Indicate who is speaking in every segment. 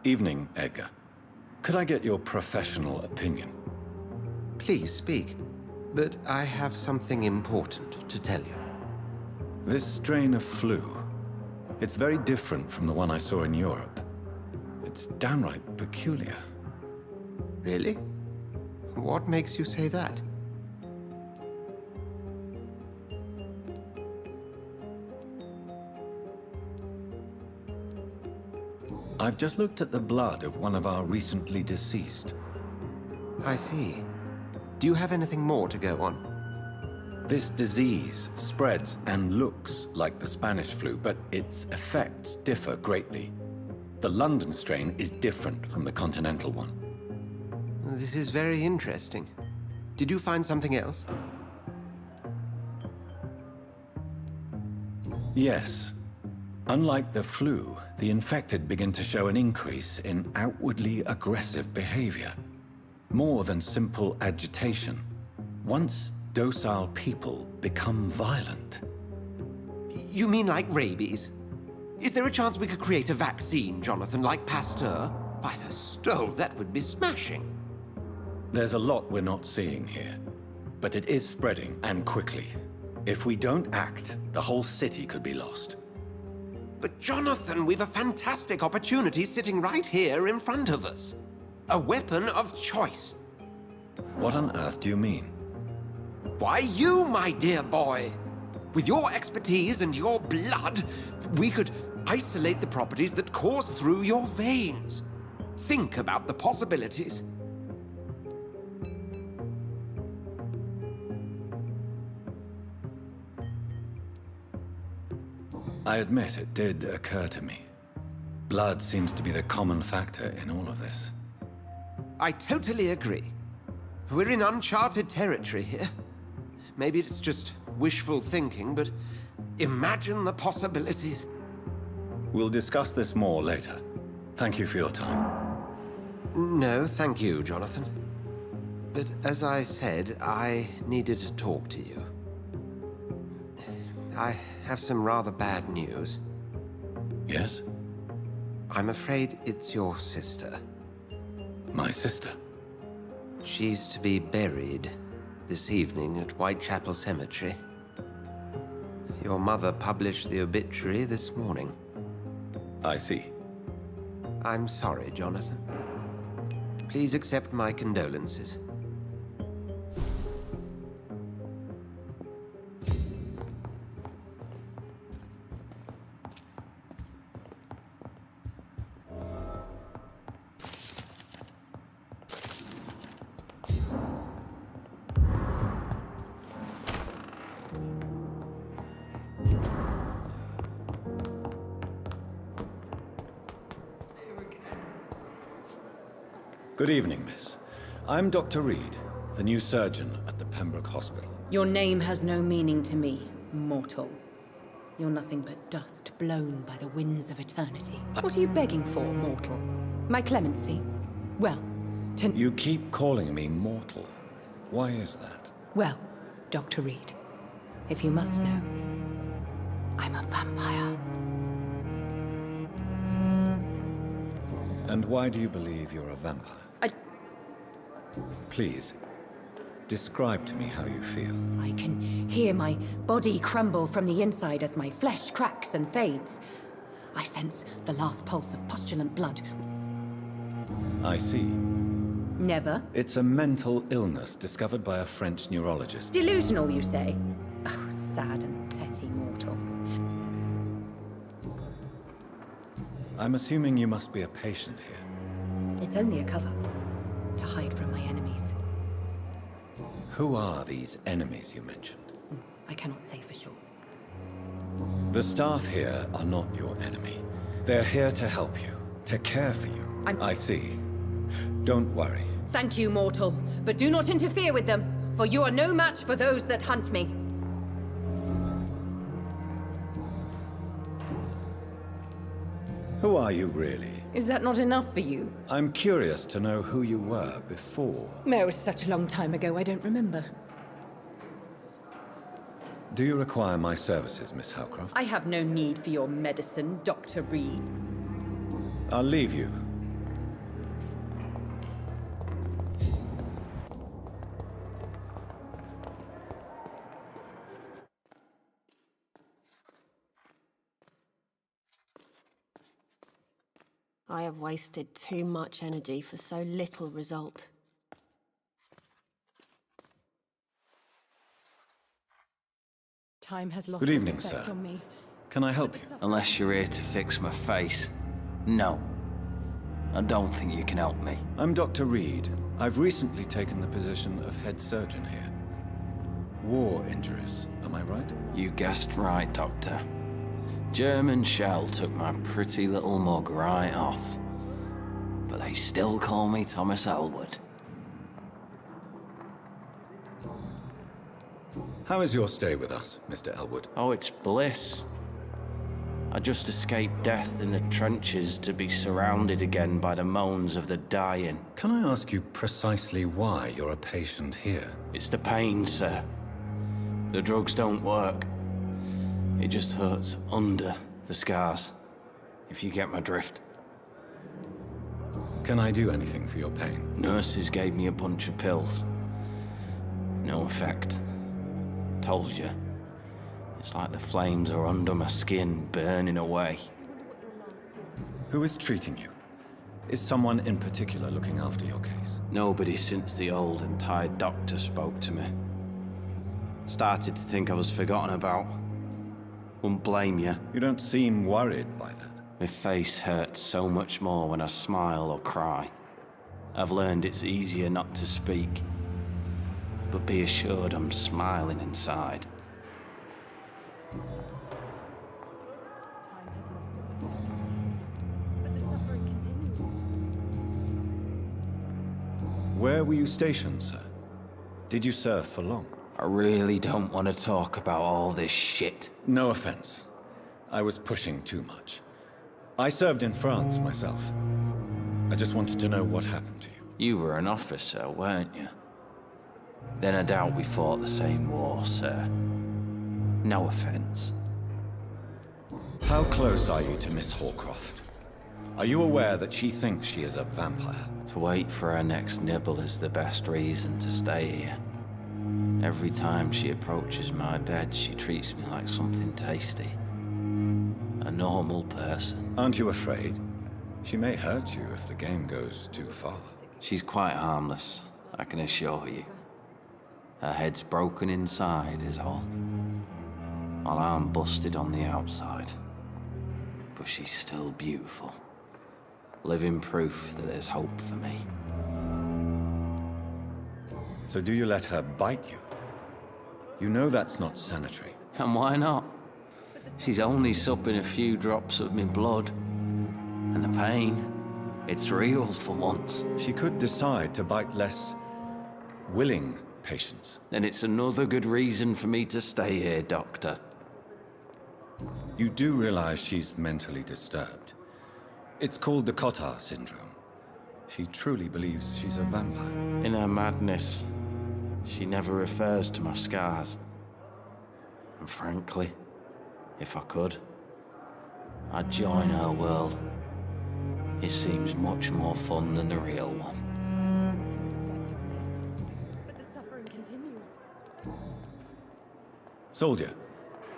Speaker 1: Evening, Edgar. Could I get your professional opinion?
Speaker 2: Please speak, but I have something important to tell you.
Speaker 1: This strain of flu, it's very different from the one I saw in Europe. It's downright peculiar.
Speaker 2: Really? What makes you say that?
Speaker 1: I've just looked at the blood of one of our recently deceased.
Speaker 2: I see. Do you have anything more to go on?
Speaker 1: This disease spreads and looks like the Spanish flu, but its effects differ greatly. The London strain is different from the continental one.
Speaker 2: This is very interesting. Did you find something else?
Speaker 1: Yes. Unlike the flu, the infected begin to show an increase in outwardly aggressive behavior. More than simple agitation. Once docile people become violent.
Speaker 2: You mean like rabies? Is there a chance we could create a vaccine, Jonathan, like Pasteur? By the stole, that would be smashing.
Speaker 1: There's a lot we're not seeing here. But it is spreading, and quickly. If we don't act, the whole city could be lost.
Speaker 2: But Jonathan, we've a fantastic opportunity sitting right here in front of us. A weapon of choice.
Speaker 1: What on earth do you mean?
Speaker 2: Why, you, my dear boy. With your expertise and your blood, we could isolate the properties that course through your veins. Think about the possibilities.
Speaker 1: I admit it did occur to me. Blood seems to be the common factor in all of this.
Speaker 2: I totally agree. We're in uncharted territory here. Maybe it's just wishful thinking, but imagine the possibilities.
Speaker 1: We'll discuss this more later. Thank you for your time.
Speaker 2: No, thank you, Jonathan. But as I said, I needed to talk to you. I have some rather bad news.
Speaker 1: Yes?
Speaker 2: I'm afraid it's your sister.
Speaker 1: My sister?
Speaker 2: She's to be buried this evening at Whitechapel Cemetery. Your mother published the obituary this morning.
Speaker 1: I see.
Speaker 2: I'm sorry, Jonathan. Please accept my condolences.
Speaker 1: Good evening, miss. I'm Dr. Reid, the new surgeon at the Pembroke Hospital.
Speaker 3: Your name has no meaning to me, mortal. You're nothing but dust blown by the winds of eternity. What are you begging for, mortal? My clemency? Well,
Speaker 1: You keep calling me mortal. Why is that?
Speaker 3: Well, Dr. Reid, if you must know, I'm a vampire.
Speaker 1: And why do you believe you're a vampire? Please, describe to me how you feel.
Speaker 3: I can hear my body crumble from the inside as my flesh cracks and fades. I sense the last pulse of postulant blood.
Speaker 1: I see.
Speaker 3: Never.
Speaker 1: It's a mental illness discovered by a French neurologist.
Speaker 3: Delusional, you say? Oh, sad and petty mortal.
Speaker 1: I'm assuming you must be a patient here.
Speaker 3: It's only a cover to hide from my enemies.
Speaker 1: Who are these enemies you mentioned?
Speaker 3: I cannot say for sure.
Speaker 1: The staff here are not your enemy. They're here to help you, to care for you. I see. Don't worry.
Speaker 3: Thank you, mortal, but do not interfere with them, for you are no match for those that hunt me.
Speaker 1: Who are you really?
Speaker 3: Is that not enough for you?
Speaker 1: I'm curious to know who you were before.
Speaker 3: It was such a long time ago, I don't remember.
Speaker 1: Do you require my services, Miss Howcroft?
Speaker 3: I have no need for your medicine, Dr. Reid.
Speaker 1: I'll leave you.
Speaker 4: I have wasted too much energy for so little result.
Speaker 3: Time has lost
Speaker 1: Good
Speaker 3: its
Speaker 1: evening,
Speaker 3: effect
Speaker 1: sir.
Speaker 3: on me.
Speaker 1: Can I help you?
Speaker 5: Unless you're here to fix my face. No. I don't think you can help me.
Speaker 1: I'm Dr. Reid. I've recently taken the position of head surgeon here. War injuries, am I right?
Speaker 5: You guessed right, Doctor. German shell took my pretty little mug right off. But they still call me Thomas Elwood.
Speaker 1: How is your stay with us, Mr. Elwood?
Speaker 5: Oh, it's bliss. I just escaped death in the trenches to be surrounded again by the moans of the dying.
Speaker 1: Can I ask you precisely why you're a patient here?
Speaker 5: It's the pain, sir. The drugs don't work. It just hurts under the scars, if you get my drift.
Speaker 1: Can I do anything for your pain?
Speaker 5: Nurses gave me a bunch of pills. No effect. Told you. It's like the flames are under my skin, burning away.
Speaker 1: Who is treating you? Is someone in particular looking after your case?
Speaker 5: Nobody since the old and tired doctor spoke to me. Started to think I was forgotten about. Wouldn't blame you.
Speaker 1: You don't seem worried by that.
Speaker 5: My face hurts so much more when I smile or cry. I've learned it's easier not to speak. But be assured I'm smiling inside.
Speaker 1: Where were you stationed, sir? Did you serve for long?
Speaker 5: I really don't want to talk about all this shit.
Speaker 1: No offense. I was pushing too much. I served in France myself. I just wanted to know what happened to you.
Speaker 5: You were an officer, weren't you? Then I doubt we fought the same war, sir. No offense.
Speaker 1: How close are you to Miss Horcroft? Are you aware that she thinks she is a vampire?
Speaker 5: To wait for her next nibble is the best reason to stay here. Every time she approaches my bed, she treats me like something tasty. A normal person.
Speaker 1: Aren't you afraid? She may hurt you if the game goes too far.
Speaker 5: She's quite harmless, I can assure you. Her head's broken inside is all. While I'm busted on the outside. But she's still beautiful. Living proof that there's hope for me.
Speaker 1: So do you let her bite you? You know that's not sanitary.
Speaker 5: And why not? She's only supping a few drops of me blood. And the pain, it's real for once.
Speaker 1: She could decide to bite less willing patients.
Speaker 5: Then it's another good reason for me to stay here, Doctor.
Speaker 1: You do realize she's mentally disturbed. It's called the Cotard syndrome. She truly believes she's a vampire.
Speaker 5: In her madness, she never refers to my scars. And frankly, if I could, I'd join her world. It seems much more fun than the real one.
Speaker 3: But the suffering continues.
Speaker 1: Soldier,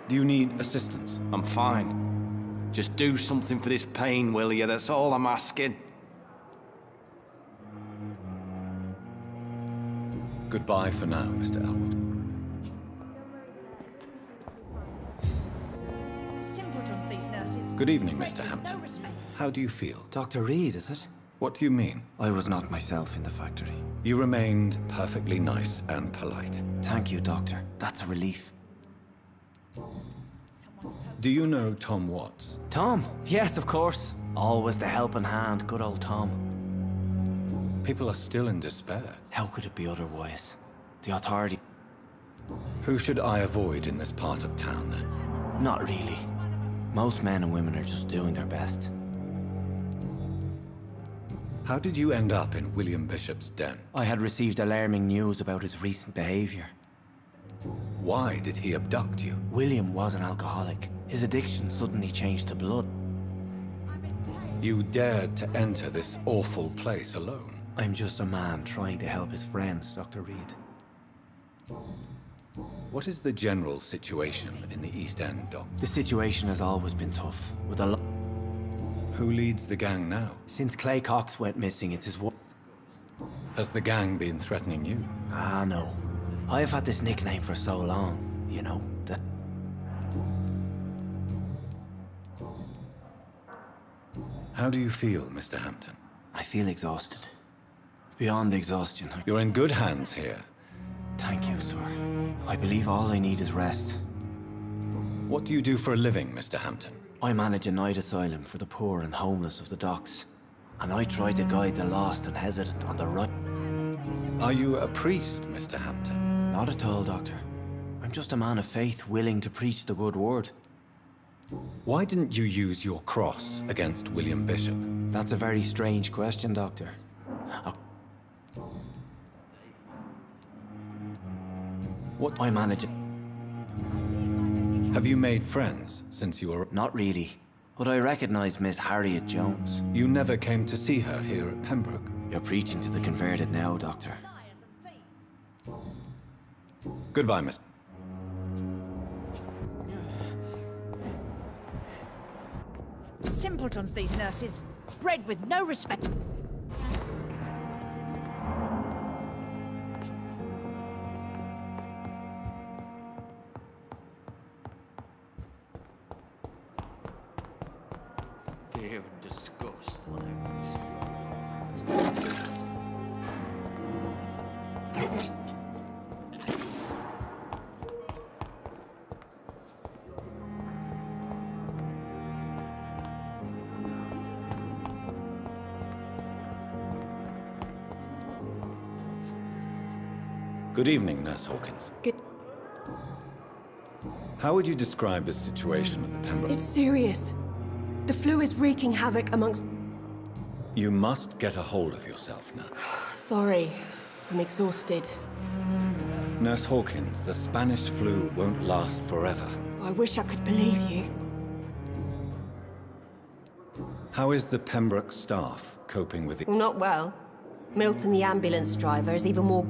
Speaker 1: do you need assistance?
Speaker 5: I'm fine. Just do something for this pain, will you? That's all I'm asking.
Speaker 1: Goodbye for now, Mr. Elwood.
Speaker 6: Simpletons, these nurses.
Speaker 1: Good evening,
Speaker 6: Great,
Speaker 1: Mr. Hampton.
Speaker 6: No respect.
Speaker 1: How do you feel?
Speaker 7: Dr. Reid, is it?
Speaker 1: What do you mean?
Speaker 7: I was not myself in the factory.
Speaker 1: You remained perfectly nice and polite.
Speaker 7: Thank you, Doctor. That's a relief.
Speaker 1: Do you know Tom Watts?
Speaker 7: Tom? Yes, of course. Always the helping hand, good old Tom.
Speaker 1: People are still in despair.
Speaker 7: How could it be otherwise? The authority...
Speaker 1: Who should I avoid in this part of town, then?
Speaker 7: Not really. Most men and women are just doing their best.
Speaker 1: How did you end up in William Bishop's den?
Speaker 7: I had received alarming news about his recent behavior.
Speaker 1: Why did he abduct you?
Speaker 7: William was an alcoholic. His addiction suddenly changed to blood.
Speaker 1: You dared to enter this awful place alone.
Speaker 7: I'm just a man trying to help his friends, Dr. Reid.
Speaker 1: What is the general situation in the East End, Doc?
Speaker 7: The situation has always been tough, with a lot...
Speaker 1: Who leads the gang now?
Speaker 7: Since Clay Cox went missing, it's his
Speaker 1: Has the gang been threatening you?
Speaker 7: Ah, no. I've had this nickname for so long, you know.
Speaker 1: How do you feel, Mr. Hampton?
Speaker 7: I feel exhausted. Beyond exhaustion.
Speaker 1: You're in good hands here.
Speaker 7: Thank you, sir. I believe all I need is rest.
Speaker 1: What do you do for a living, Mr. Hampton?
Speaker 7: I manage a night asylum for the poor and homeless of the docks. And I try to guide the lost and hesitant on the right.
Speaker 1: Are you a priest, Mr. Hampton?
Speaker 7: Not at all, Doctor. I'm just a man of faith willing to preach the good word.
Speaker 1: Why didn't you use your cross against William Bishop?
Speaker 7: That's a very strange question, Doctor.
Speaker 1: What?
Speaker 7: I manage it.
Speaker 1: Have you made friends since you were...
Speaker 7: Not really. But I recognize Miss Harriet Jones.
Speaker 1: You never came to see her here at Pembroke?
Speaker 7: You're preaching to the converted now, Doctor.
Speaker 1: Goodbye, Miss...
Speaker 6: Simpletons, these nurses. Bred with no respect.
Speaker 5: Fear and disgust on every
Speaker 1: Good evening, Nurse Hawkins.
Speaker 4: Good.
Speaker 1: How would you describe the situation at the Pembroke?
Speaker 4: It's serious. The flu is wreaking havoc amongst...
Speaker 1: You must get a hold of yourself now.
Speaker 4: Sorry. I'm exhausted.
Speaker 1: Nurse Hawkins, the Spanish flu won't last forever.
Speaker 4: I wish I could believe you.
Speaker 1: How is the Pembroke staff coping with it?
Speaker 4: Well, not well. Milton, the ambulance driver, is even more...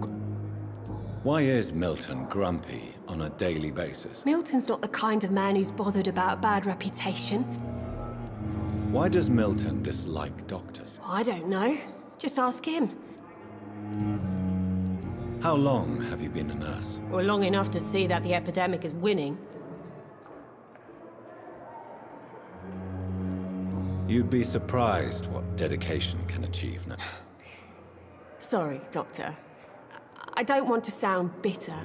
Speaker 1: Why is Milton grumpy on a daily basis?
Speaker 4: Milton's not the kind of man who's bothered about a bad reputation.
Speaker 1: Why does Milton dislike doctors?
Speaker 4: I don't know. Just ask him.
Speaker 1: How long have you been a nurse?
Speaker 4: Or long enough to see that the epidemic is winning.
Speaker 1: You'd be surprised what dedication can achieve now.
Speaker 4: Sorry, Doctor. I don't want to sound bitter.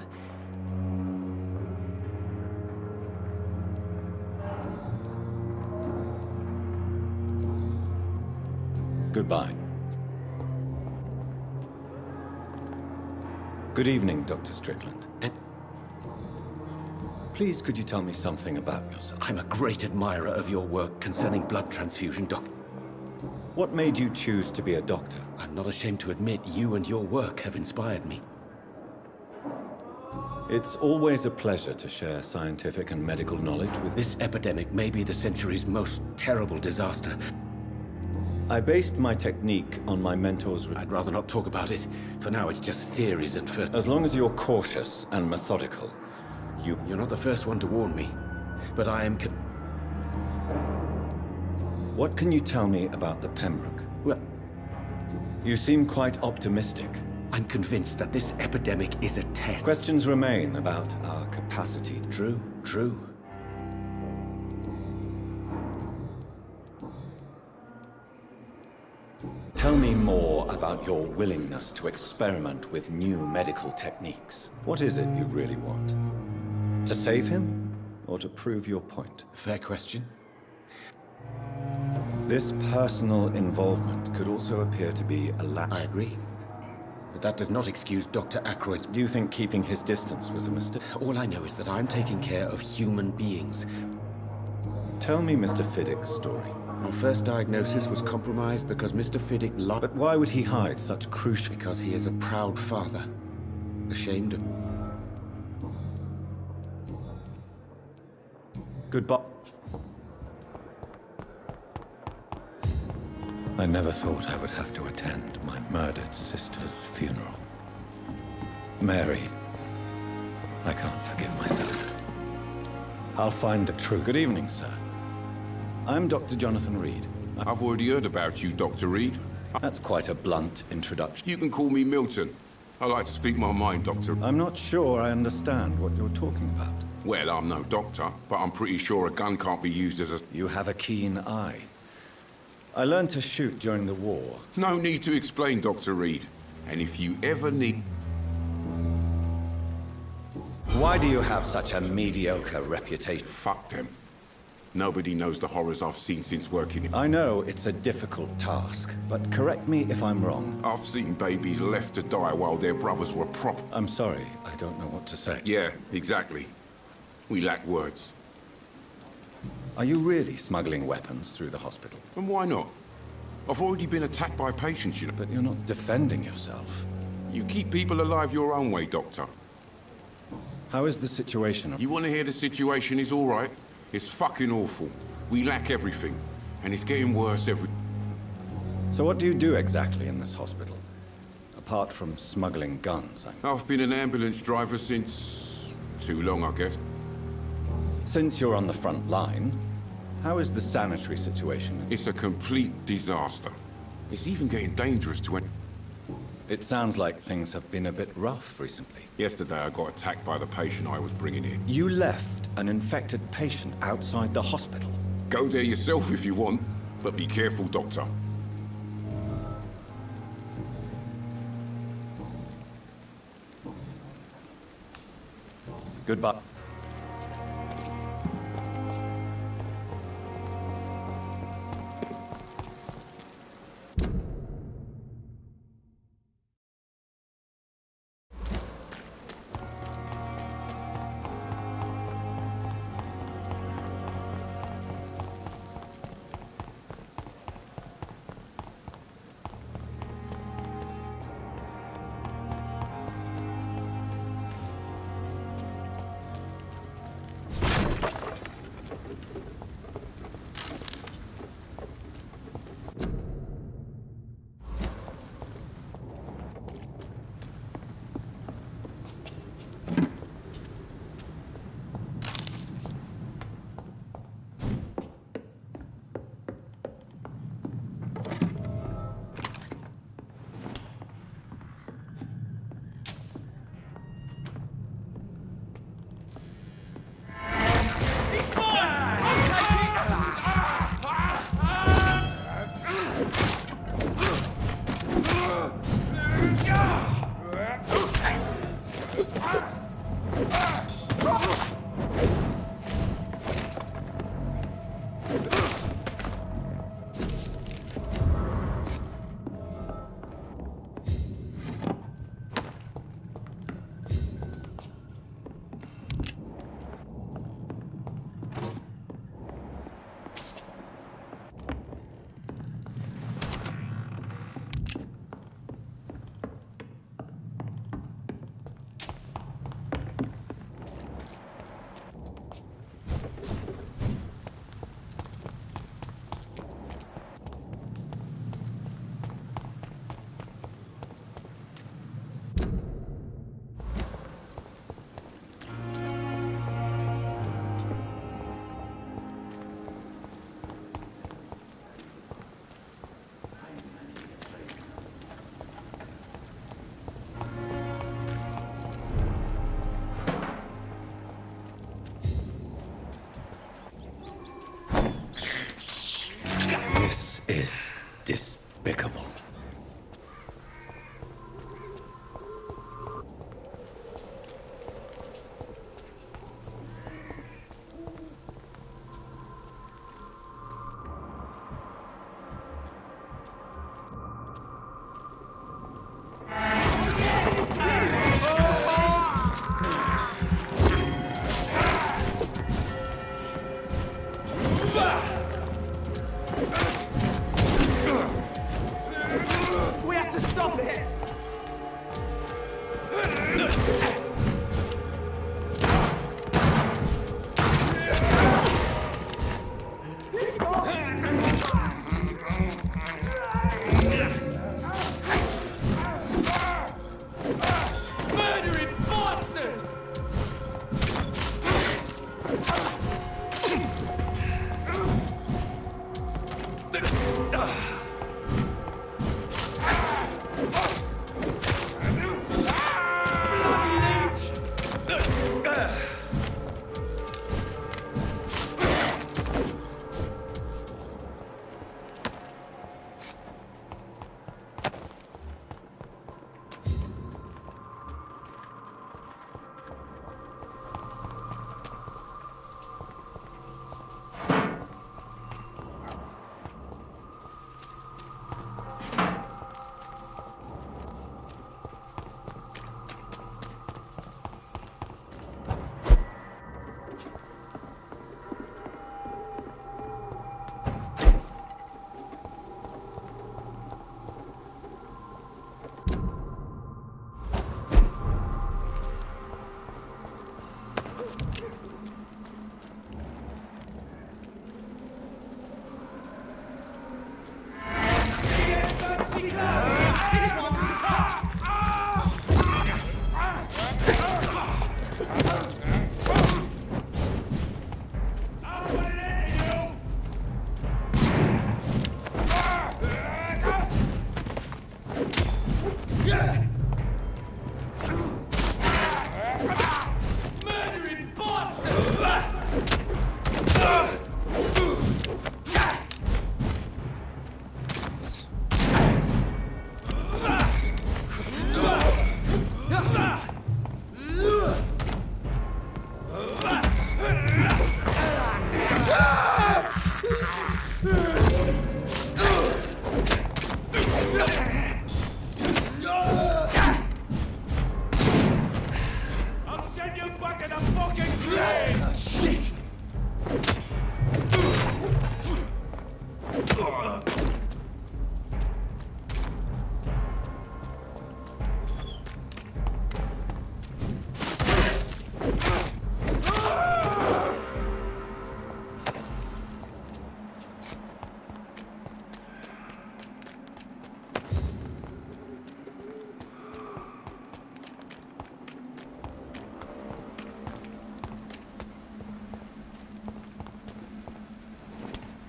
Speaker 1: Goodbye. Good evening, Dr. Strickland. Please, could you tell me something about yourself?
Speaker 8: I'm a great admirer of your work concerning blood transfusion, Doc.
Speaker 1: What made you choose to be a doctor?
Speaker 8: I'm not ashamed to admit you and your work have inspired me.
Speaker 1: It's always a pleasure to share scientific and medical knowledge with...
Speaker 8: This epidemic may be the century's most terrible disaster.
Speaker 1: I based my technique on my mentor's...
Speaker 8: I'd rather not talk about it. For now, it's just theories and first...
Speaker 1: As long as you're cautious and methodical,
Speaker 8: You're not the first one to warn me, but I am
Speaker 1: What can you tell me about the Pembroke?
Speaker 8: Well,
Speaker 1: You seem quite optimistic.
Speaker 8: I'm convinced that this epidemic is a test.
Speaker 1: Questions remain about our capacity.
Speaker 8: True, true.
Speaker 1: Tell me more about your willingness to experiment with new medical techniques. What is it you really want? To save him, or to prove your point?
Speaker 8: Fair question.
Speaker 1: This personal involvement could also appear to be a lack.
Speaker 8: I agree. But that does not excuse Dr. Ackroyd's...
Speaker 1: Do you think keeping his distance was a mistake?
Speaker 8: All I know is that I'm taking care of human beings.
Speaker 1: Tell me Mr. Fiddick's story.
Speaker 8: Our first diagnosis was compromised because Mr. Fiddick lied.
Speaker 1: But why would he hide such crucial...
Speaker 8: Because he is a proud father. Ashamed of...
Speaker 1: Goodbye. I never thought I would have to attend my murdered sister's funeral. Mary, I can't forgive myself. I'll find the truth. Good evening, sir. I'm Dr. Jonathan Reid.
Speaker 9: I've already heard about you, Dr. Reid.
Speaker 1: That's quite a blunt introduction.
Speaker 9: You can call me Milton. I like to speak my mind, Doctor.
Speaker 1: I'm not sure I understand what you're talking about.
Speaker 9: Well, I'm no doctor, but I'm pretty sure a gun can't be used as a...
Speaker 1: You have a keen eye. I learned to shoot during the war.
Speaker 9: No need to explain, Dr. Reid. And if you ever need...
Speaker 1: Why do you have such a mediocre reputation?
Speaker 9: Fuck them. Nobody knows the horrors I've seen since working in...
Speaker 1: I know it's a difficult task, but correct me if I'm wrong.
Speaker 9: I've seen babies left to die while their brothers were prop...
Speaker 1: I'm sorry, I don't know what to say.
Speaker 9: Yeah, exactly. We lack words.
Speaker 1: Are you really smuggling weapons through the hospital?
Speaker 9: And why not? I've already been attacked by patients, you know.
Speaker 1: But you're not defending yourself.
Speaker 9: You keep people alive your own way, Doctor.
Speaker 1: How is the situation?
Speaker 9: You want to hear the situation is all right? It's fucking awful. We lack everything. And it's getting worse every...
Speaker 1: So what do you do exactly in this hospital? Apart from smuggling guns,
Speaker 9: I've been an ambulance driver since... too long, I guess.
Speaker 1: Since you're on the front line, how is the sanitary situation?
Speaker 9: It's a complete disaster. It's even getting dangerous to...
Speaker 1: It sounds like things have been a bit rough recently.
Speaker 9: Yesterday I got attacked by the patient I was bringing in.
Speaker 1: You left an infected patient outside the hospital?
Speaker 9: Go there yourself if you want, but be careful, Doctor.
Speaker 1: Goodbye.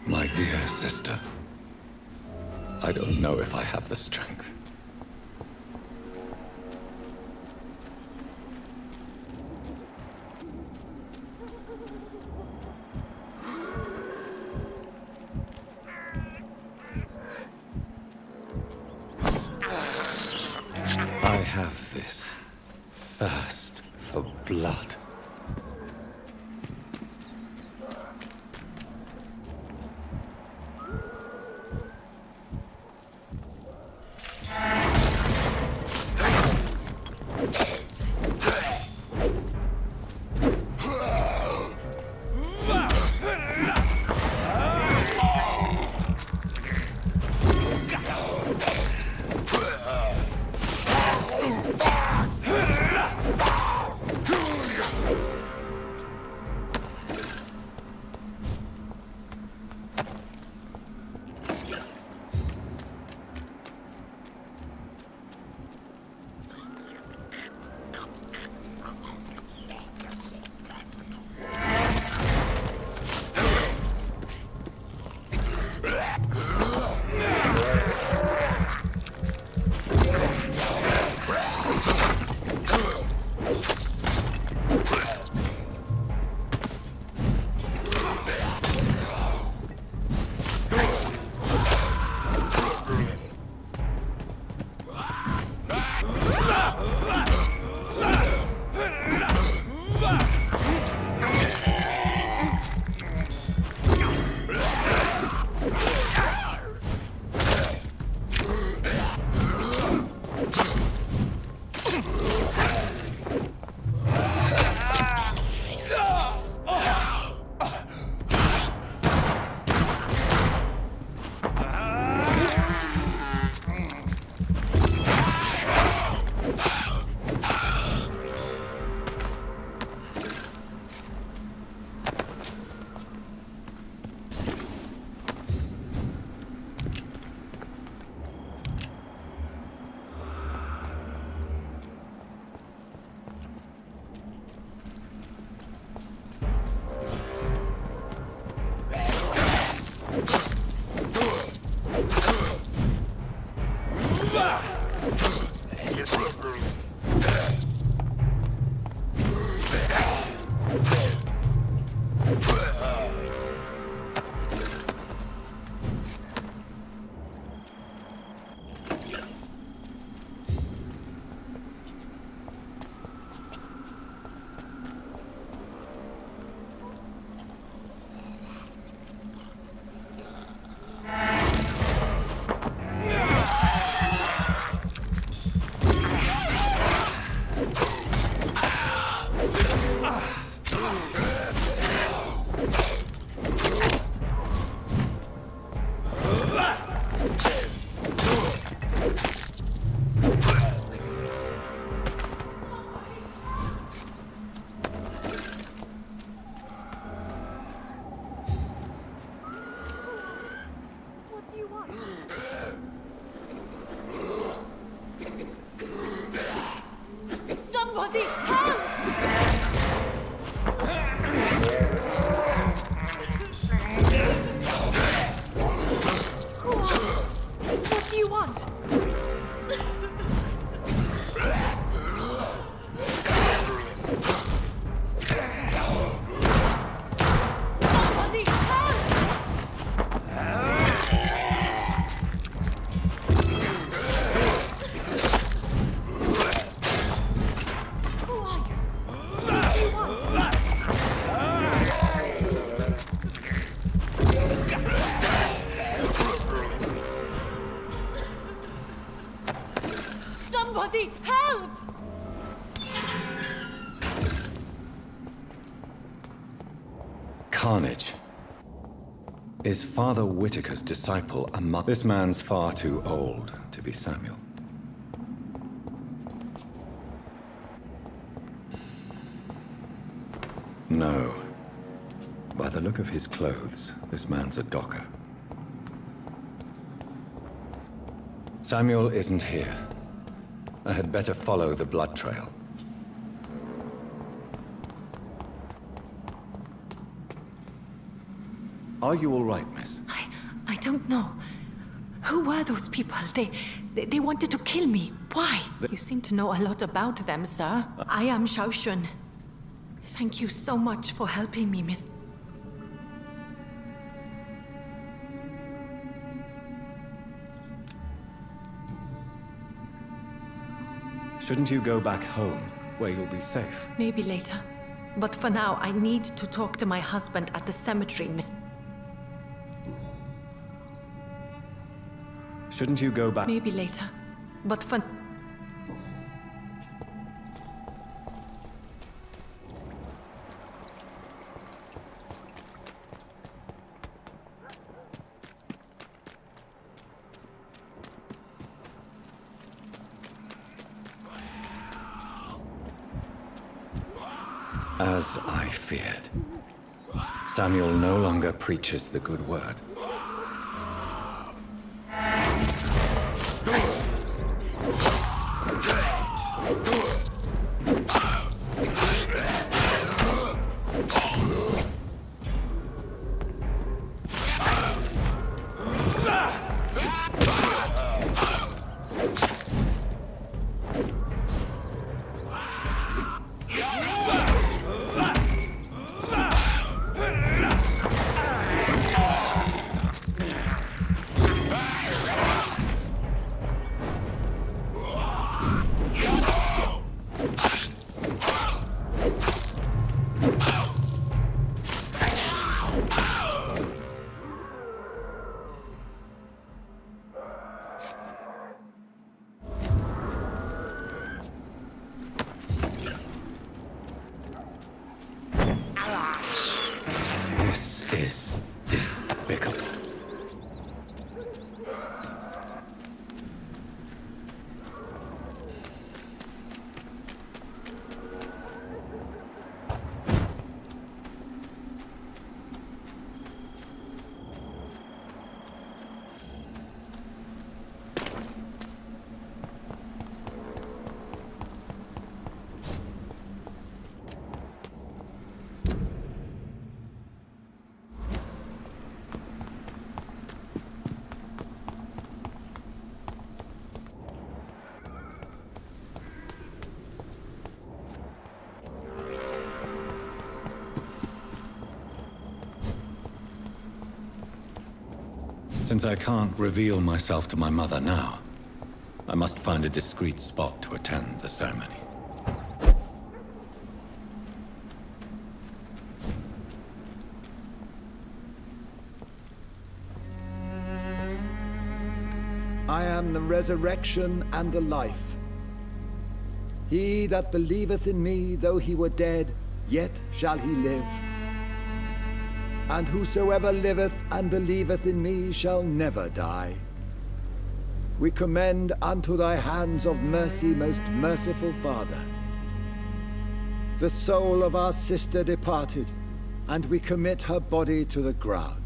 Speaker 1: My dear sister, I don't know if I have the strength. I have this thirst for blood. Carnage. Is Father Whitaker's disciple a This man's far too old to be Samuel. No. By the look of his clothes, this man's a docker. Samuel isn't here. I had better follow the blood trail. Are you all right, miss?
Speaker 10: I don't know. Who were those people? They wanted to kill me. Why? You seem to know a lot about them, sir. I am Xiaoxun. Thank you so much for helping me, Miss...
Speaker 1: Shouldn't you go back home, where you'll be safe?
Speaker 10: Maybe later. But for now, I need to talk to my husband at the cemetery, Miss...
Speaker 1: Shouldn't you go back?
Speaker 10: Maybe later. But for...
Speaker 1: As I feared. Samuel no longer preaches the good word. This is despicable. Since I can't reveal myself to my mother now, I must find a discreet spot to attend the ceremony.
Speaker 11: I am the resurrection and the life. He that believeth in me, though he were dead, yet shall he live. And whosoever liveth and believeth in me shall never die. We commend unto thy hands of mercy, most merciful Father, the soul of our sister departed, and we commit her body to the ground.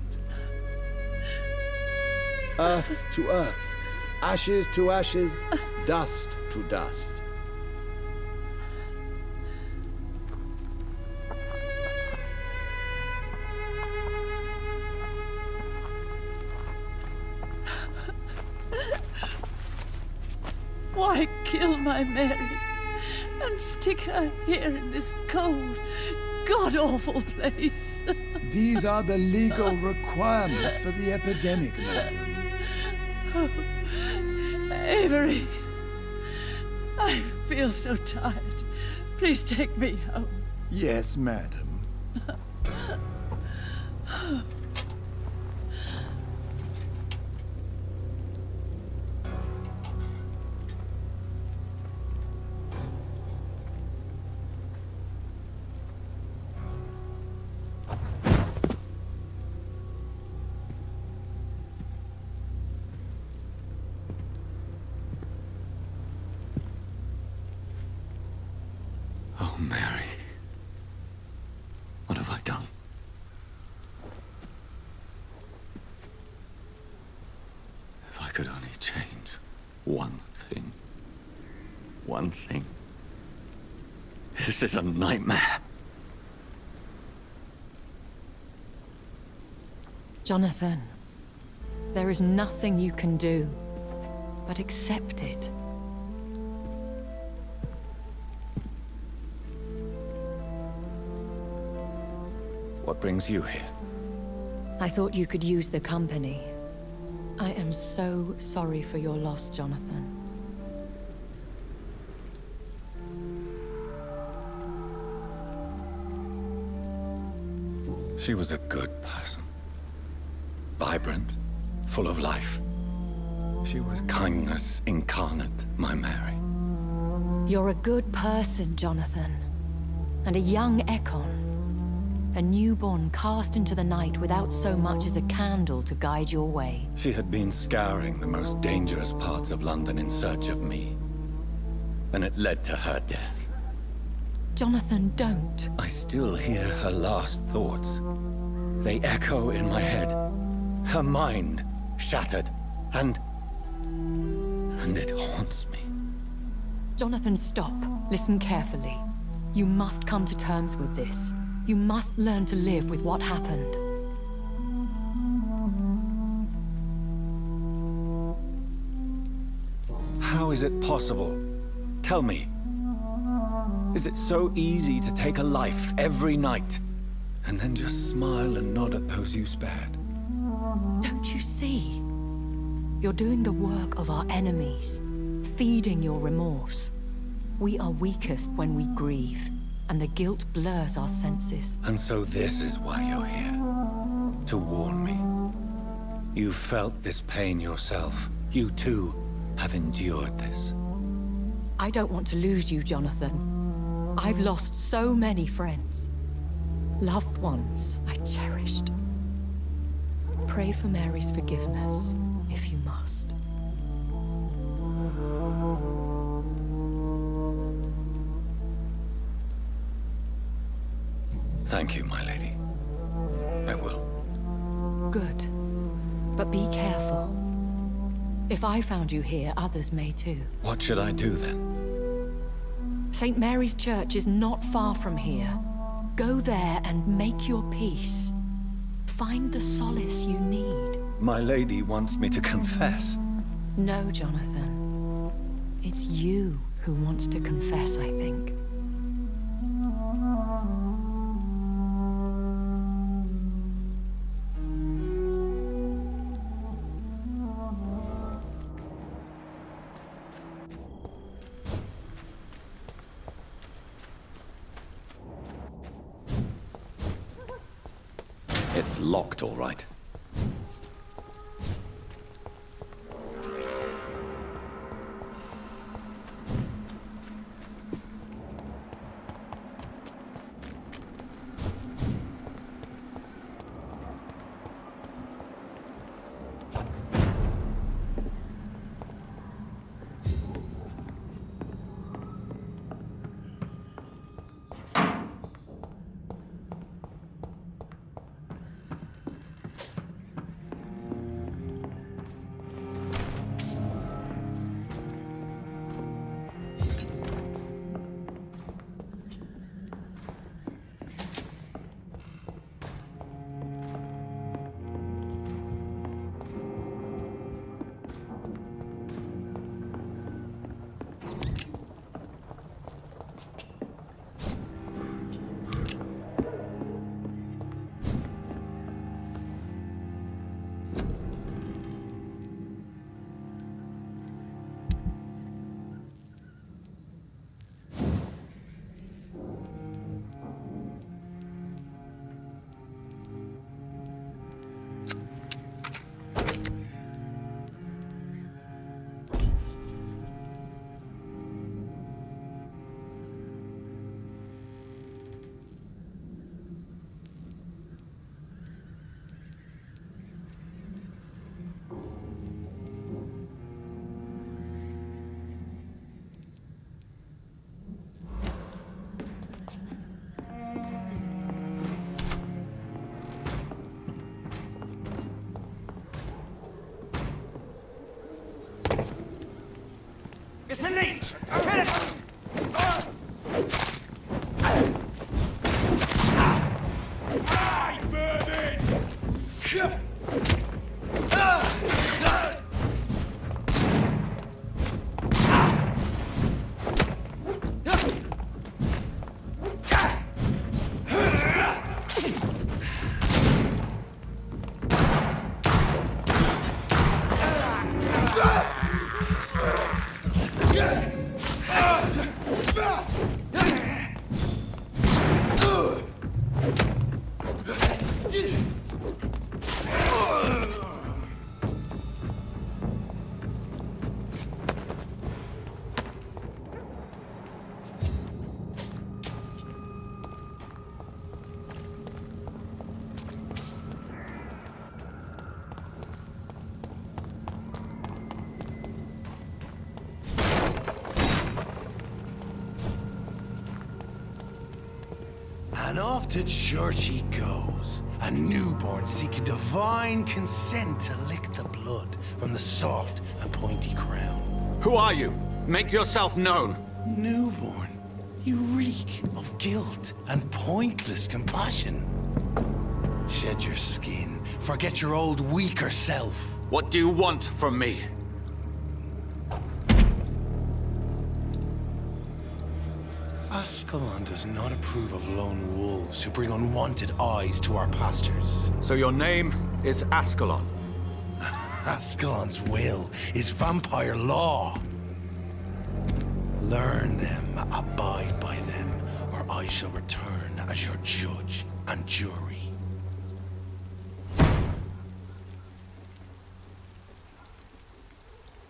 Speaker 11: Earth to earth, ashes to ashes, dust to dust.
Speaker 6: Why kill my Mary and stick her here in this cold, god-awful place?
Speaker 11: These are the legal requirements for the epidemic, madam.
Speaker 6: Oh, Avery, I feel so tired. Please take me home.
Speaker 11: Yes, madam.
Speaker 1: Oh, Mary. What have I done? If I could only change one thing. One thing. This is a nightmare.
Speaker 12: Jonathan, there is nothing you can do but accept it.
Speaker 1: What brings you here?
Speaker 12: I thought you could use the company. I am so sorry for your loss, Jonathan.
Speaker 1: She was a good person. Vibrant, full of life. She was kindness incarnate, my Mary.
Speaker 12: You're a good person, Jonathan. And a young Ekon. A newborn cast into the night without so much as a candle to guide your way.
Speaker 1: She had been scouring the most dangerous parts of London in search of me. And it led to her death.
Speaker 12: Jonathan, don't.
Speaker 1: I still hear her last thoughts. They echo in my head. Her mind shattered, and it haunts me.
Speaker 12: Jonathan, stop. Listen carefully. You must come to terms with this. You must learn to live with what happened.
Speaker 1: How is it possible? Tell me. Is it so easy to take a life every night, and then just smile and nod at those you spared?
Speaker 12: Don't you see? You're doing the work of our enemies, feeding your remorse. We are weakest when we grieve, and the guilt blurs our senses.
Speaker 1: And so this is why you're here. To warn me. You felt this pain yourself. You too have endured this.
Speaker 12: I don't want to lose you, Jonathan. I've lost so many friends. Loved ones I cherished. Pray for Mary's forgiveness, if you must.
Speaker 1: Thank you, my lady. I will.
Speaker 12: Good. But be careful. If I found you here, others may too.
Speaker 1: What should I do then?
Speaker 12: St. Mary's Church is not far from here. Go there and make your peace. Find the solace you need.
Speaker 1: My lady wants me to confess.
Speaker 12: No, Jonathan. It's you who wants to confess, I think.
Speaker 1: It's locked, all right.
Speaker 13: It's a leech! Get it! Die, vermin!
Speaker 14: And off to church he goes, a newborn seeking divine consent to lick the blood from the soft and pointy crown.
Speaker 1: Who are you? Make yourself known.
Speaker 14: Newborn, you reek of guilt and pointless compassion. Shed your skin, forget your old weaker self.
Speaker 1: What do you want from me?
Speaker 14: Ascalon does not approve of lone wolves who bring unwanted eyes to our pastures.
Speaker 1: So your name is Ascalon?
Speaker 14: Ascalon's will is vampire law. Learn them, abide by them, or I shall return as your judge and jury.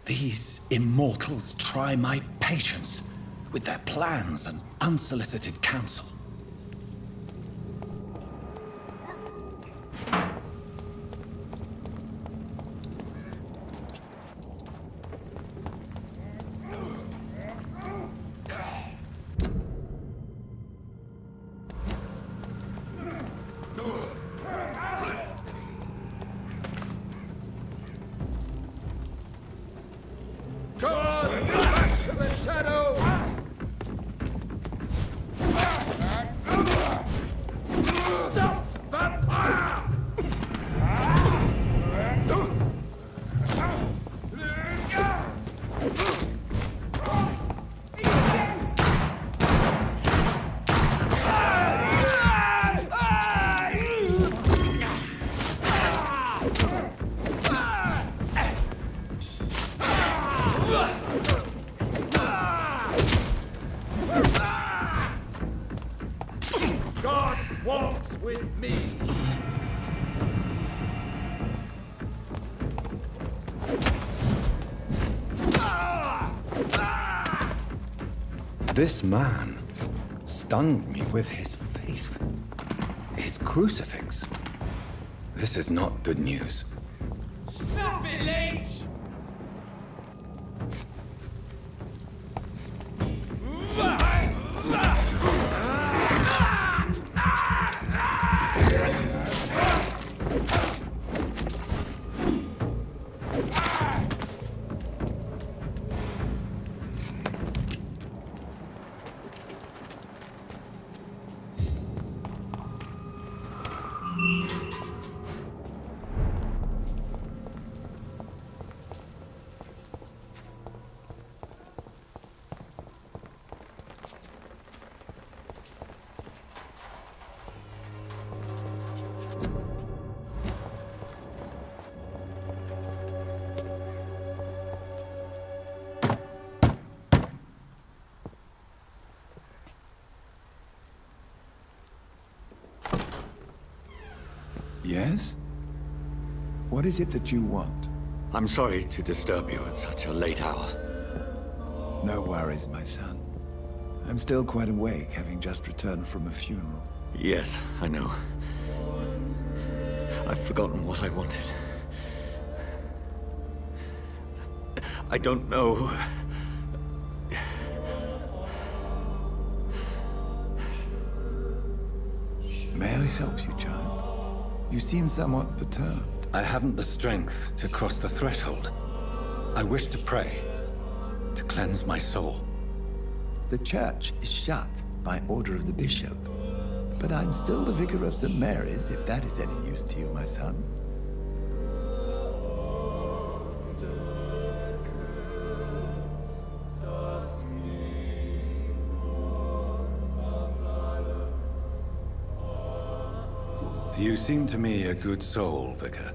Speaker 1: These immortals try my patience with their plans and unsolicited counsel. This man stunned me with his faith. His crucifix. This is not good news.
Speaker 13: Stop it, Leech!
Speaker 11: Yes? What is it that you want?
Speaker 1: I'm sorry to disturb you at such a late hour.
Speaker 11: No worries, my son. I'm still quite awake, having just returned from a funeral.
Speaker 1: Yes, I know. I've forgotten what I wanted. I don't know.
Speaker 11: May I help you, child? You seem somewhat perturbed.
Speaker 1: I haven't the strength to cross the threshold. I wish to pray, to cleanse my soul.
Speaker 11: The church is shut by order of the bishop. But I'm still the vicar of St. Mary's, if that is any use to you, my son.
Speaker 1: You seem to me a good soul, Vicar.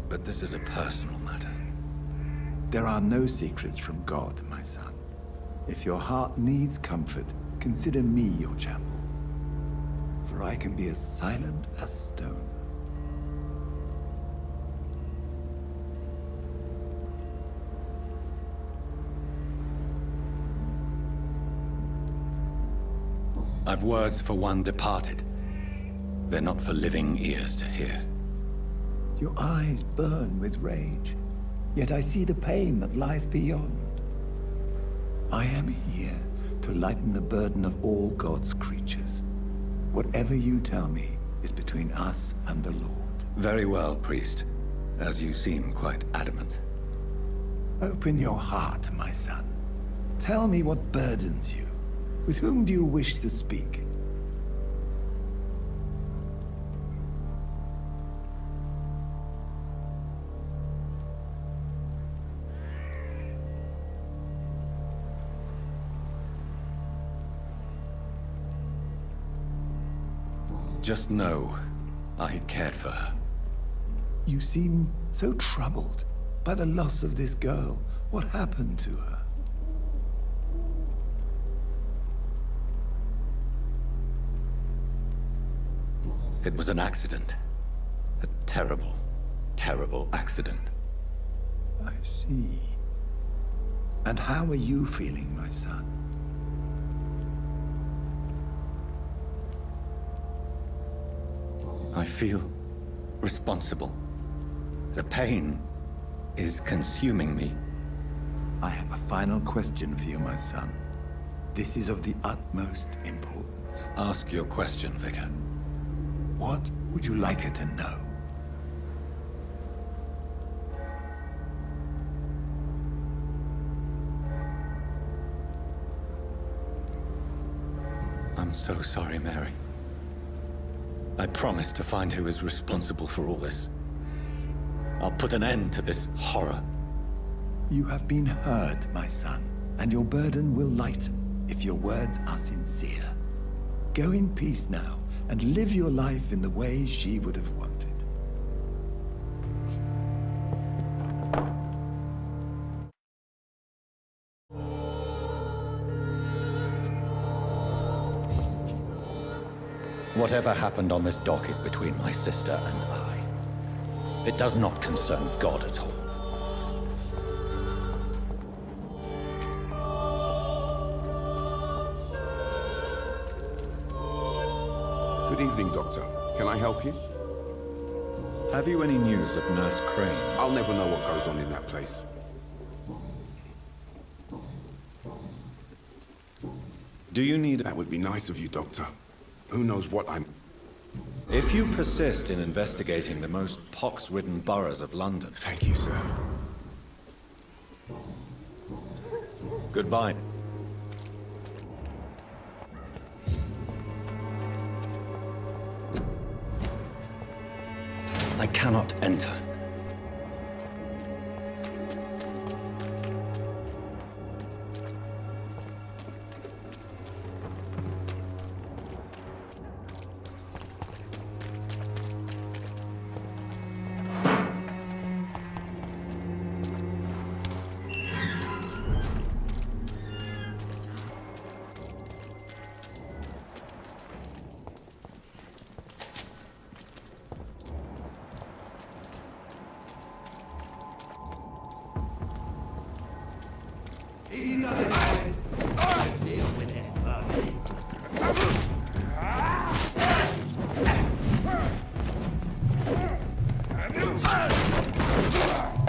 Speaker 1: But this is a personal matter.
Speaker 11: There are no secrets from God, my son. If your heart needs comfort, consider me your chapel. For I can be as silent as stone.
Speaker 1: I've words for one departed. They're not for living ears to hear.
Speaker 11: Your eyes burn with rage, yet I see the pain that lies beyond. I am here to lighten the burden of all God's creatures. Whatever you tell me is between us and the Lord.
Speaker 1: Very well, priest. As you seem quite adamant.
Speaker 11: Open your heart, my son. Tell me what burdens you. With whom do you wish to speak?
Speaker 1: Just know, I cared for her.
Speaker 11: You seem so troubled by the loss of this girl. What happened to her?
Speaker 1: It was an accident. A terrible, terrible accident.
Speaker 11: I see. And how are you feeling, my son?
Speaker 1: I feel responsible. The pain is consuming me.
Speaker 11: I have a final question for you, my son. This is of the utmost importance.
Speaker 1: Ask your question, Vicar.
Speaker 11: What would you like her to know?
Speaker 1: I'm so sorry, Mary. I promise to find who is responsible for all this. I'll put an end to this horror.
Speaker 11: You have been heard, my son, and your burden will lighten if your words are sincere. Go in peace now, and live your life in the way she would have wanted.
Speaker 1: Whatever happened on this dock is between my sister and I. It does not concern God at all.
Speaker 9: Good evening, Doctor. Can I help you?
Speaker 1: Have you any news of Nurse Crane?
Speaker 9: I'll never know what goes on in that place.
Speaker 1: Do you need...
Speaker 9: That would be nice of you, Doctor. Who knows what I'm...
Speaker 1: If you persist in investigating the most pox-ridden boroughs of London...
Speaker 9: Thank you, sir.
Speaker 1: Goodbye. I cannot enter.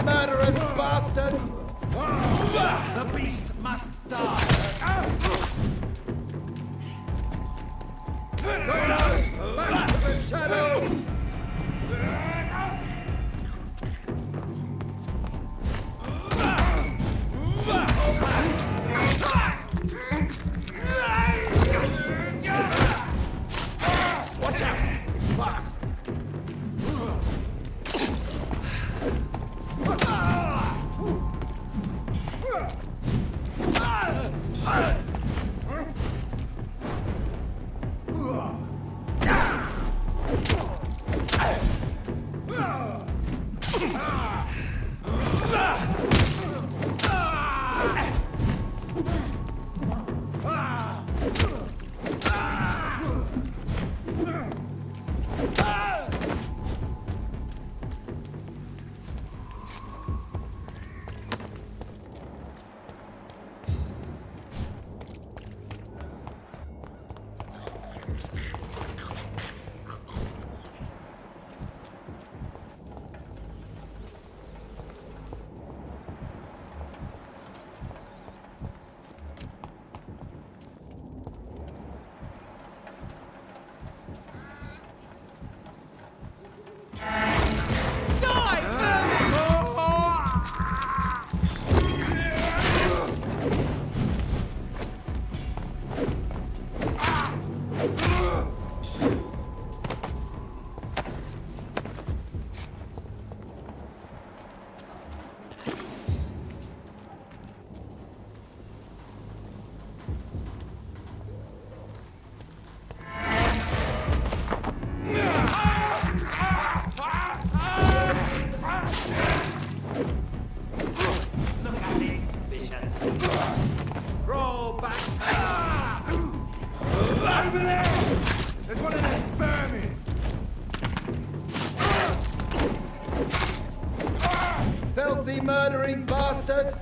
Speaker 13: Murderous bastard! The beast must die! Go now! Back to the shadows! Watch out! It's fast! filthy murdering bastard!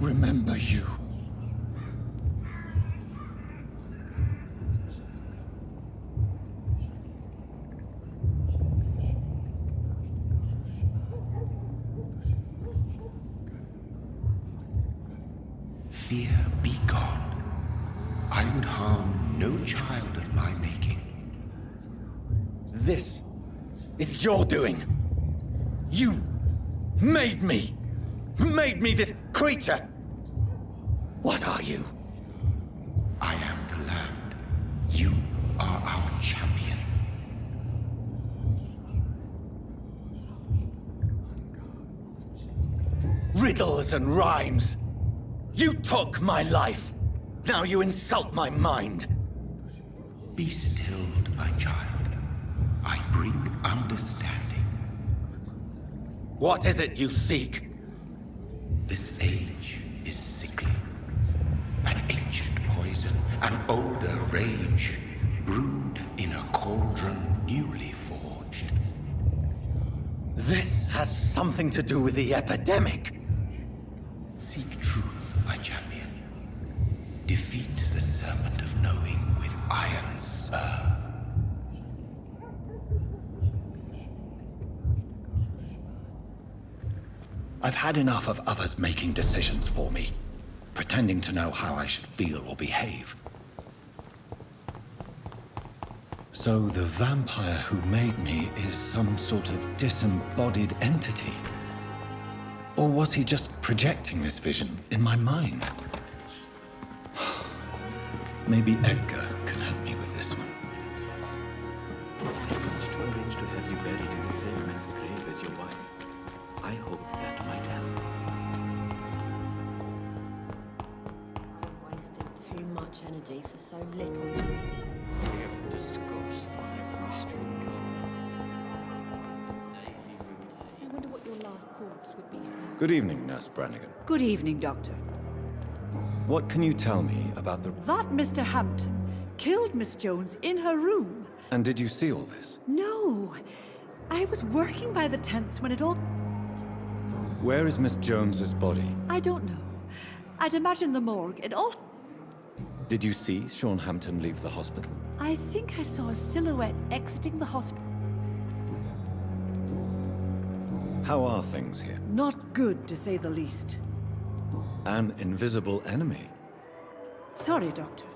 Speaker 1: Remember you.
Speaker 2: Fear be gone. I would harm no child of my making.
Speaker 1: This is your doing. You made me. Made me this creature. What are you?
Speaker 2: I am the land. You are our champion.
Speaker 1: Riddles and rhymes. You took my life. Now you insult my mind.
Speaker 2: Be stilled, my child. I bring understanding.
Speaker 1: What is it you seek?
Speaker 2: This age is sickly. An ancient poison, an older rage, brewed in a cauldron newly forged.
Speaker 1: This has something to do with the epidemic.
Speaker 2: Seek truth, my champion. Defeat the serpent of knowing with iron spur.
Speaker 1: I've had enough of others making decisions for me, pretending to know how I should feel or behave. So the vampire who made me is some sort of disembodied entity? Or was he just projecting this vision in my mind? Maybe Edgar can help me with this one.
Speaker 7: To arrange to have you buried in the same mass grave as your wife. I hope that might help.
Speaker 15: I wasted too much energy for so little.
Speaker 7: So we have discussed every street
Speaker 15: I wonder what your last thoughts would be, sir.
Speaker 1: Good evening, Nurse Brannigan.
Speaker 6: Good evening, Doctor.
Speaker 1: What can you tell me about the...
Speaker 6: That Mr. Hampton killed Miss Jones in her room.
Speaker 1: And did you see all this?
Speaker 6: No. I was working by the tents when it all...
Speaker 1: Where is Miss Jones's body?
Speaker 6: I don't know. I'd imagine the morgue. It all...
Speaker 1: Did you see Sean Hampton leave the hospital?
Speaker 6: I think I saw a silhouette exiting the hospital.
Speaker 1: How are things here?
Speaker 6: Not good, to say the least.
Speaker 1: An invisible enemy?
Speaker 6: Sorry, Doctor.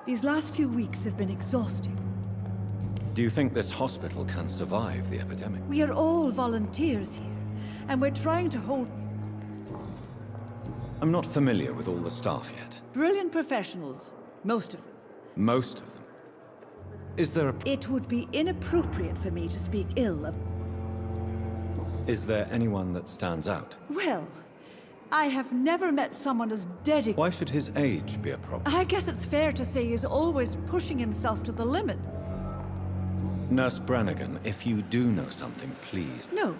Speaker 6: These last few weeks have been exhausting.
Speaker 1: Do you think this hospital can survive the epidemic?
Speaker 6: We are all volunteers here, and we're trying to hold...
Speaker 1: I'm not familiar with all the staff yet.
Speaker 6: Brilliant professionals. Most of them.
Speaker 1: Most of them. Is there a...
Speaker 6: It would be inappropriate for me to speak ill of...
Speaker 1: Is there anyone that stands out?
Speaker 6: Well, I have never met someone as dedicated.
Speaker 1: Why should his age be a problem?
Speaker 6: I guess it's fair to say he's always pushing himself to the limit.
Speaker 1: Nurse Brannigan, if you do know something, please.
Speaker 6: No,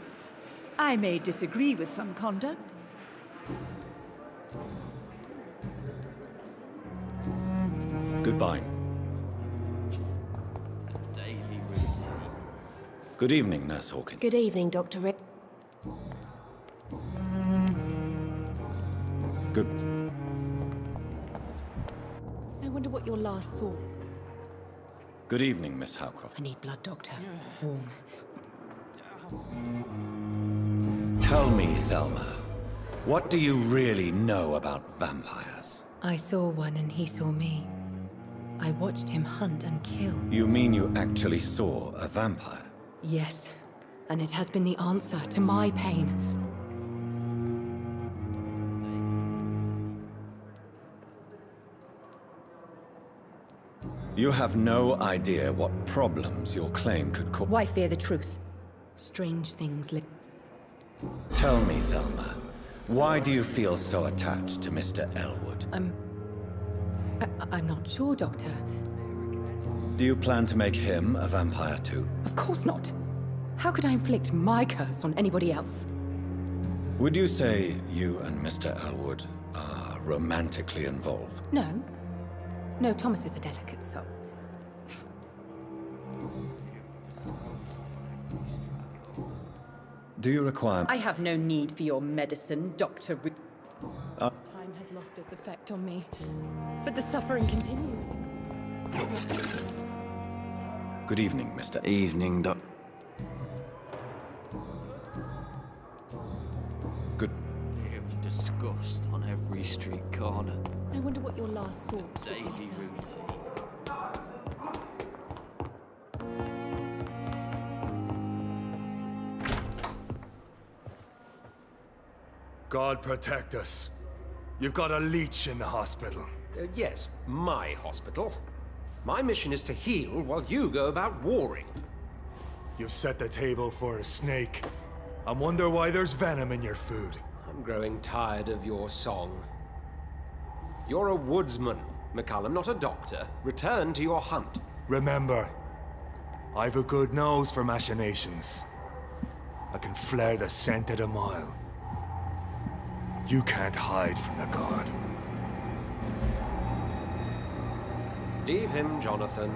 Speaker 6: I may disagree with some conduct.
Speaker 1: Goodbye.
Speaker 5: Daily routine.
Speaker 1: Good evening, Nurse Hawkins.
Speaker 16: Good evening, Dr. Reid.
Speaker 1: Good.
Speaker 15: I wonder what your last thought.
Speaker 1: Good evening, Miss Howcroft.
Speaker 3: I need blood, Doctor. Warm.
Speaker 1: Tell me, Thelma, what do you really know about vampires?
Speaker 3: I saw one and he saw me. I watched him hunt and kill.
Speaker 1: You mean you actually saw a vampire?
Speaker 3: Yes, and it has been the answer to my pain.
Speaker 1: You have no idea what problems your claim could cause.
Speaker 3: Why fear the truth? Strange things live.
Speaker 1: Tell me, Thelma, why do you feel so attached to Mr. Elwood?
Speaker 3: I'm not sure, Doctor.
Speaker 1: Do you plan to make him a vampire too?
Speaker 3: Of course not. How could I inflict my curse on anybody else?
Speaker 1: Would you say you and Mr. Elwood are romantically involved?
Speaker 3: No. No, Thomas is a delicate soul.
Speaker 1: Do you require...
Speaker 3: I have no need for your medicine, Dr. Reid.
Speaker 1: Uh,
Speaker 3: Time has lost its effect on me, but the suffering continues.
Speaker 1: Good evening, Mr.
Speaker 5: Evening, Doc.
Speaker 1: Good.
Speaker 5: Disgust on every street corner.
Speaker 15: I wonder what your last thoughts would be,
Speaker 5: Daily
Speaker 15: sir.
Speaker 5: routine.
Speaker 17: God protect us. You've got a leech in the hospital.
Speaker 2: Yes, my hospital. My mission is to heal while you go about warring.
Speaker 17: You've set the table for a snake. I wonder why there's venom in your food.
Speaker 2: I'm growing tired of your song. You're a woodsman, McCallum, not a doctor. Return to your hunt.
Speaker 17: Remember, I've a good nose for machinations. I can flare the scent at a mile. You can't hide from the god.
Speaker 2: Leave him, Jonathan.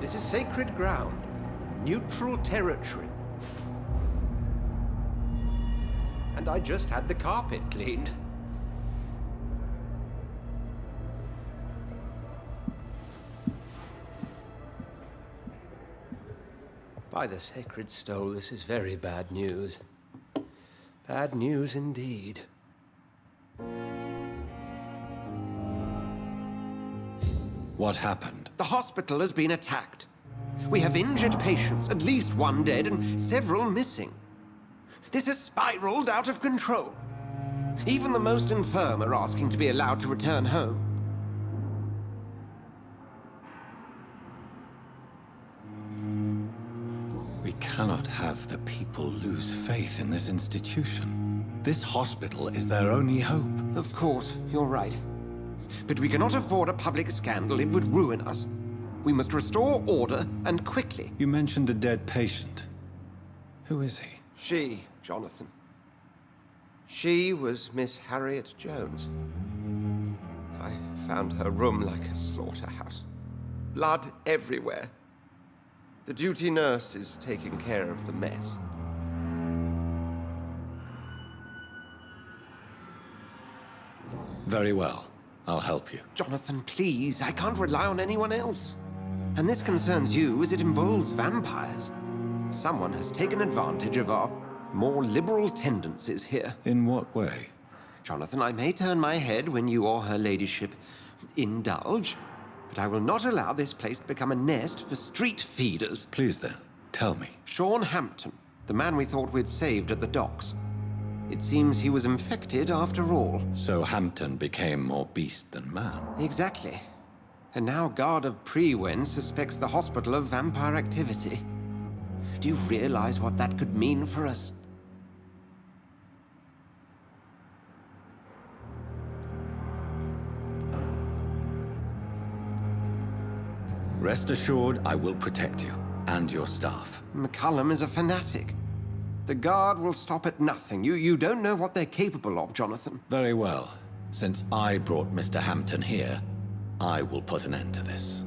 Speaker 2: This is sacred ground. Neutral territory. And I just had the carpet cleaned. By the sacred stole, this is very bad news. Bad news indeed.
Speaker 1: What happened?
Speaker 2: The hospital has been attacked. We have injured patients, at least one dead and several missing. This has spiraled out of control. Even the most infirm are asking to be allowed to return home.
Speaker 1: We cannot have the people lose faith in this institution. This hospital is their only hope.
Speaker 2: Of course, you're right. But we cannot afford a public scandal. It would ruin us. We must restore order, and quickly.
Speaker 1: You mentioned a dead patient. Who is he?
Speaker 2: She, Jonathan. She was Miss Harriet Jones. I found her room like a slaughterhouse. Blood everywhere. The duty nurse is taking care of the mess.
Speaker 1: Very well. I'll help you.
Speaker 2: Jonathan, please. I can't rely on anyone else. And this concerns you as it involves vampires. Someone has taken advantage of our more liberal tendencies here.
Speaker 1: In what way?
Speaker 2: Jonathan, I may turn my head when you or her ladyship indulge, but I will not allow this place to become a nest for street feeders.
Speaker 1: Please then, tell me.
Speaker 2: Sean Hampton, the man we thought we'd saved at the docks. It seems he was infected after all.
Speaker 1: So Hampton became more beast than man.
Speaker 2: Exactly. And now Guard of Prewen suspects the hospital of vampire activity. Do you realize what that could mean for us?
Speaker 1: Rest assured, I will protect you and your staff.
Speaker 2: McCullum is a fanatic. The Guard will stop at nothing. You don't know what they're capable of, Jonathan.
Speaker 1: Very well. Since I brought Mr. Hampton here, I will put an end to this.